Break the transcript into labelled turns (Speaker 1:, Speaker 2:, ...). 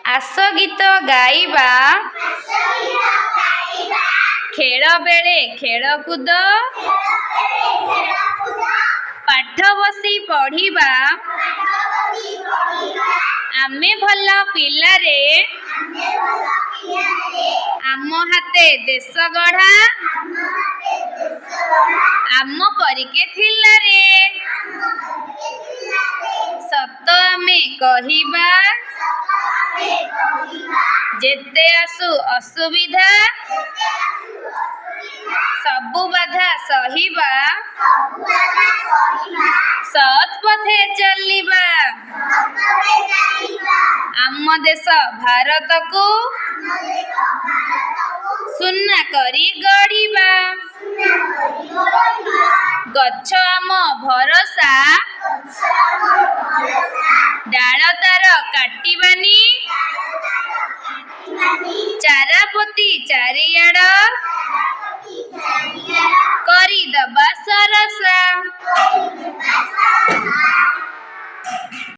Speaker 1: ଆସ ଗୀତ ଗାଇବା ଖେଳ ବେଳେ ଖେଳକୁଦ ପାଠ ବସି ପଢ଼ିବା ଆମେ ଭଲ ପିଲାରେ ଆମ ହାତେ ଦେଶ ଗଢ଼ା ଆମ ପରିକେ ଥିଲାରେ ସତ ଆମେ କହିବା ଯେତେ ଆସୁ ଅସୁବିଧା ସବୁ ବାଧା ସହିବା ସତ୍ ପଥେ ଚାଲିବା ଆମ ଦେଶ ଭାରତକୁ ସୁନା କରି ଗଢ଼ିବା ଗଛ ଆମ ଭରସା ଡାଳ ତାର କାଟିବାନି ଚାରା ପୋତି ଚାରିଆଡ଼